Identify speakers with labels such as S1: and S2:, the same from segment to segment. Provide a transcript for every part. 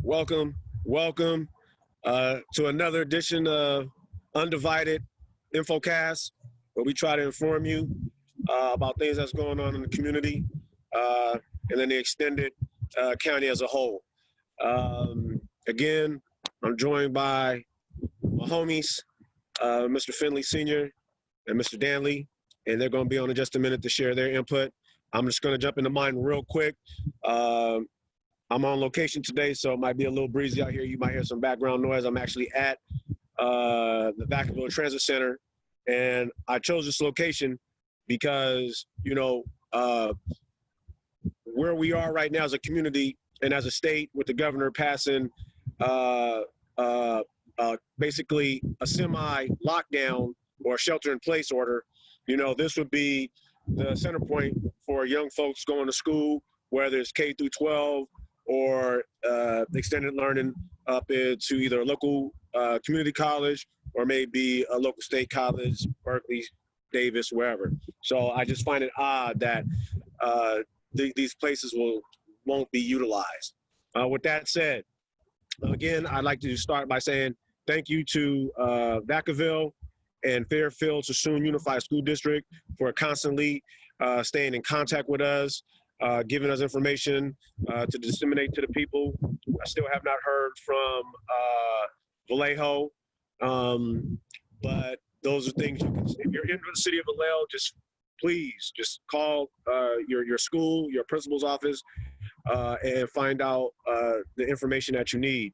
S1: Welcome to another edition of Undivided INFOCAST, where we try to inform you about things that's going on in the community and then the extended county as a whole. Again, I'm joined by my homies, Mr. Finley Sr. and Mr. Danley, and they're going to be on in just a minute to share their input. I'm just going to jump into mine real quick. I'm on location today, so it might be a little breezy out here. You might hear some background noise. I'm actually at the Vacaville Transit Center, and I chose this location because, where we are right now as a community and as a state with the governor passing basically a semi-lockdown or shelter-in-place order, this would be the center point for young folks going to school, whether it's K through 12 or extended learning up into either a local community college or maybe a local state college, Berkeley, Davis, wherever. So I just find it odd that these places won't be utilized. With that said, again, I'd like to start by saying thank you to Vacaville and Fairfield Sassoon Unified School District for constantly staying in contact with us, giving us information to disseminate to the people. I still have not heard from Vallejo, but those are things you can, if you're in the city of Vallejo, please call your school, your principal's office, and find out the information that you need.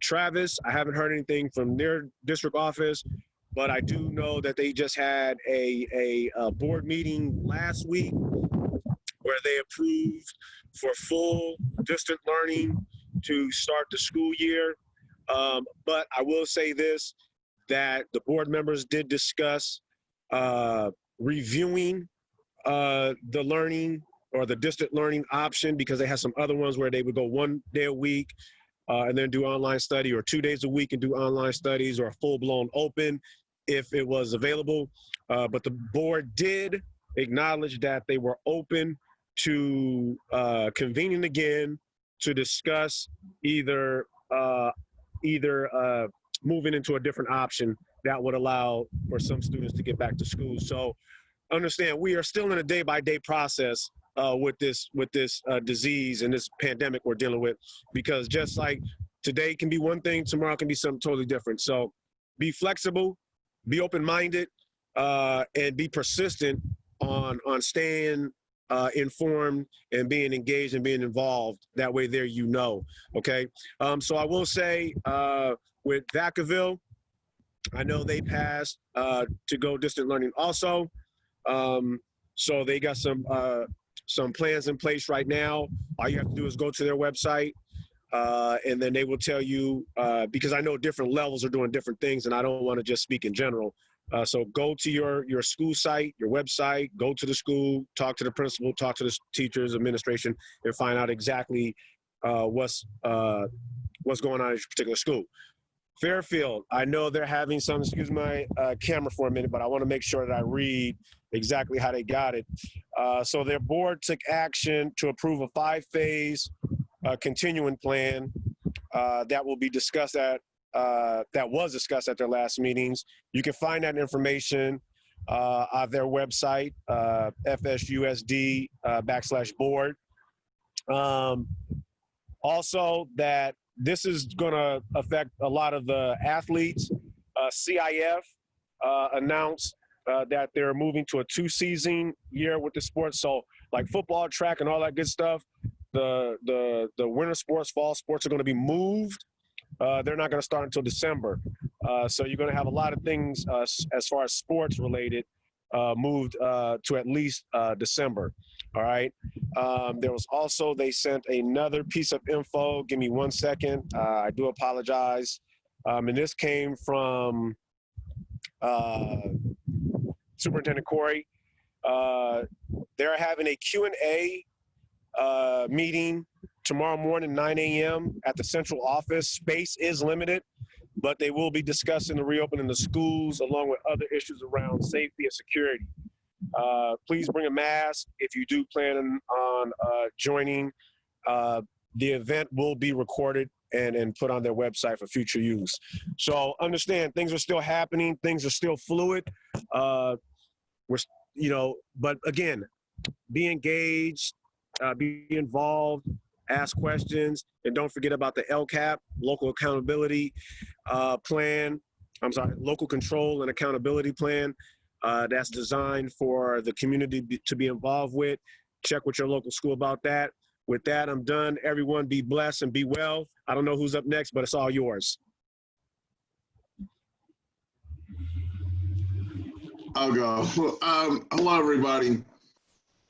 S1: Travis, I haven't heard anything from their district office, but I do know that they just had a board meeting last week where they approved for full distant learning to start the school year. But I will say this, that the board members did discuss reviewing the learning or the distant learning option, because they had some other ones where they would go 1 day a week and then do online study, or 2 days a week and do online studies, or full-blown open if it was available. But the board did acknowledge that they were open to convening again to discuss either moving into a different option that would allow for some students to get back to school. So understand, we are still in a day-by-day process with this disease and this pandemic we're dealing with, because just like today can be one thing, tomorrow can be something totally different. So be flexible, be open-minded, and be persistent on staying informed and being engaged and being involved. That way there, okay? So I will say with Vacaville, I know they passed to go distant learning also. So they got some plans in place right now. All you have to do is go to their website, and then they will tell you, because I know different levels are doing different things, and I don't want to just speak in general. So go to your school site, your website, go to the school, talk to the principal, talk to the teachers, administration, and find out exactly what's going on at your particular school. Fairfield, I know they're having some, excuse my camera for a minute, but I want to make sure that I read exactly how they got it. So their board took action to approve a 5-phase continuing plan that will be discussed that was discussed at their last meetings. You can find that information on their website, FSUSD /board. Also, that this is going to affect a lot of the athletes. CIF announced that they're moving to a 2-season year with the sports. So like football, track, and all that good stuff, the winter sports, fall sports are going to be moved. They're not going to start until December. So you're going to have a lot of things as far as sports related moved to at least December. All right. There was also, they sent another piece of info. Give me 1 second. I do apologize. And this came from Superintendent Corey. They're having a Q&A meeting tomorrow morning, 9 a.m. at the central office. Space is limited, but they will be discussing the reopening of schools along with other issues around safety and security. Please bring a mask if you do plan on joining. the event will be recorded and put on their website for future use. So understand, things are still happening. Things are still fluid. But again, be engaged, be involved, ask questions, and don't forget about the LCAP, local accountability plan. Local control and accountability plan that's designed for the community to be involved with. Check with your local school about that. With that, I'm done. Everyone be blessed and be well. I don't know who's up next, but it's all yours.
S2: I'll go. Hello, everybody.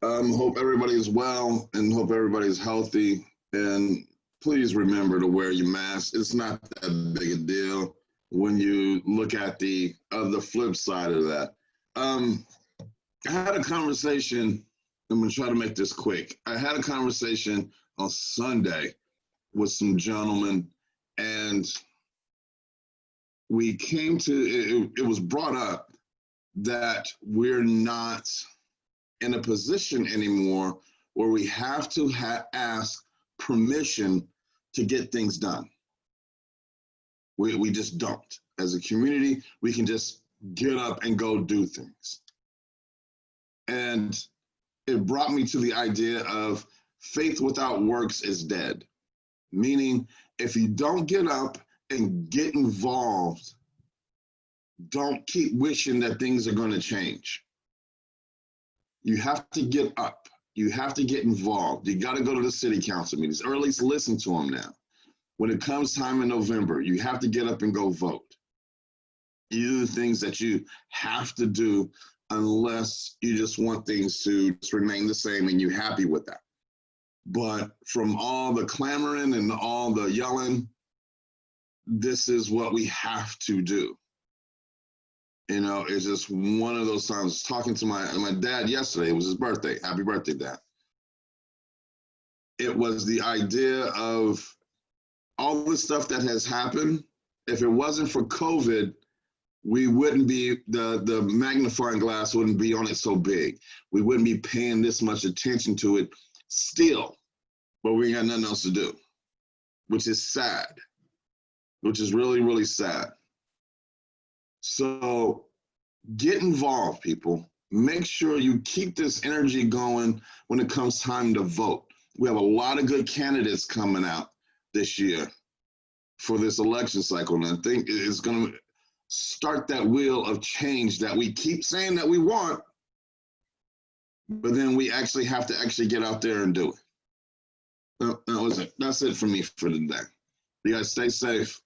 S2: Hope everybody is well and hope everybody is healthy. And please remember to wear your mask. It's not that big a deal when you look at the flip side of that. I had a conversation. I'm going to try to make this quick. I had a conversation on Sunday with some gentlemen, and we came to, it was brought up that we're not in a position anymore where we have to ask permission to get things done. We just don't. As a community, we can just get up and go do things. And it brought me to the idea of faith without works is dead. Meaning, if you don't get up and get involved, don't keep wishing that things are going to change. You have to get up. You have to get involved. You got to go to the city council meetings, or at least listen to them now. When it comes time in November, you have to get up and go vote. You do the things that you have to do unless you just want things to just remain the same and you're happy with that. But from all the clamoring and all the yelling, this is what we have to do. You know, it's just one of those times. Talking to my dad yesterday, it was his birthday. Happy birthday, Dad. It was the idea of all the stuff that has happened. If it wasn't for COVID, we wouldn't be, the magnifying glass wouldn't be on it so big. We wouldn't be paying this much attention to it still, but we ain't got nothing else to do, which is sad, which is really, really sad. So get involved, people. Make sure you keep this energy going when it comes time to vote. We have a lot of good candidates coming out this year for this election cycle, and I think it's going to start that wheel of change that we keep saying that we want, but then we actually have to actually get out there and do it. That was it. That's it for me for today. You guys stay safe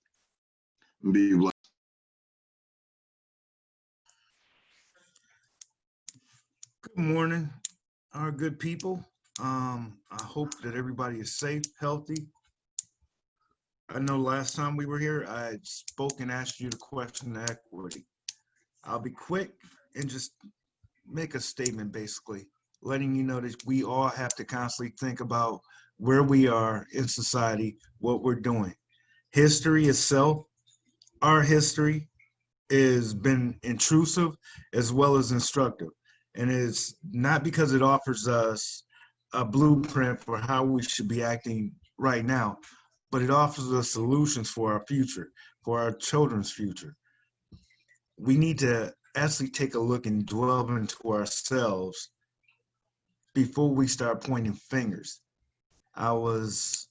S2: and be blessed.
S3: Good morning, our good people. I hope that everybody is safe, healthy. I know last time we were here, I spoke and asked you the question of equity. I'll be quick and just make a statement, basically, letting you know that we all have to constantly think about where we are in society, what we're doing. History itself, our history, has been intrusive as well as instructive. And it's not because it offers us a blueprint for how we should be acting right now, but it offers us solutions for our future, for our children's future. We need to actually take a look and dwell into ourselves before we start pointing fingers. I was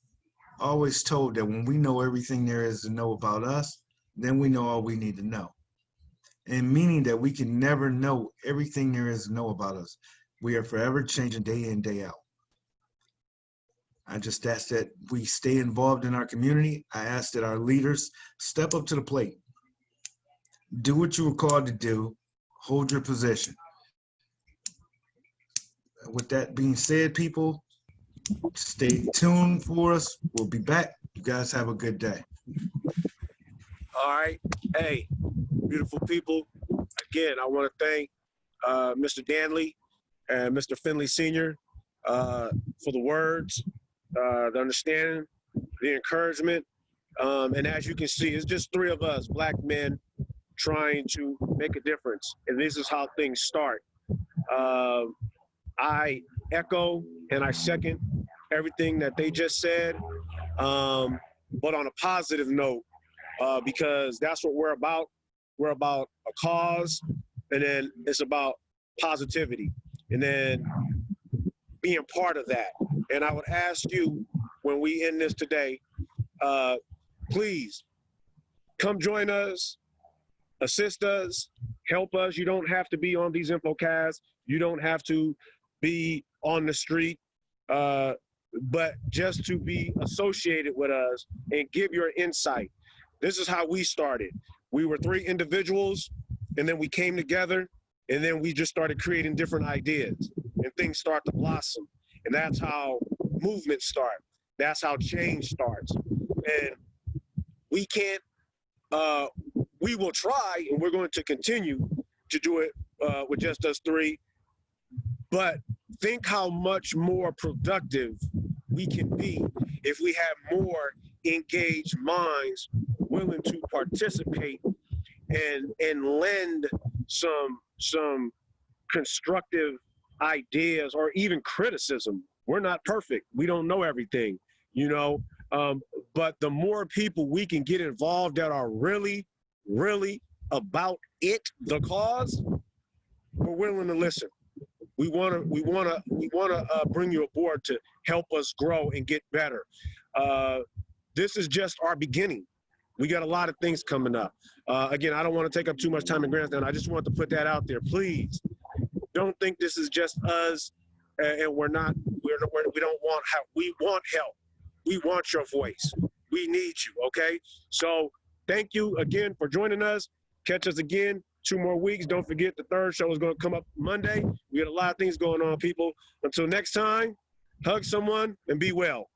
S3: always told that when we know everything there is to know about us, then we know all we need to know. And meaning that we can never know everything there is to know about us. We are forever changing day in, day out. I just ask that we stay involved in our community. I ask that our leaders step up to the plate. Do what you were called to do. Hold your position. With that being said, people, stay tuned for us. We'll be back. You guys have a good day.
S1: All right. Hey, beautiful people. Again, I want to thank Mr. Danley and Mr. Finley Sr. For the words, the understanding, the encouragement. And as you can see, it's just three of us, black men, trying to make a difference. And this is how things start. I echo and I second everything that they just said, but on a positive note, because that's what we're about. We're about a cause, and then it's about positivity, and then being part of that. And I would ask you, when we end this today, please come join us, assist us, help us. You don't have to be on these INFOCASTs. You don't have to be on the street, but just to be associated with us and give your insight. This is how we started. We were 3 individuals, and then we came together, and then we just started creating different ideas, and things start to blossom. And that's how movements start. That's how change starts. And we can't, we will try, and we're going to continue to do it with just us 3. But think how much more productive we can be if we have more engaged minds willing to participate and lend some constructive ideas or even criticism. We're not perfect. We don't know everything, you know, but the more people we can get involved that are really, really about it, the cause, we're willing to listen. We want to bring you aboard to help us grow and get better. This is just our beginning. We got a lot of things coming up. Again, I don't want to take up too much time in Grandstand. I just want to put that out there. Please don't think this is just us, and we don't want help. We want help. We want your voice. We need you. Okay. So thank you again for joining us. Catch us again 2 more weeks. Don't forget the 3rd show is going to come up Monday. We got a lot of things going on, people. Until next time, hug someone and be well.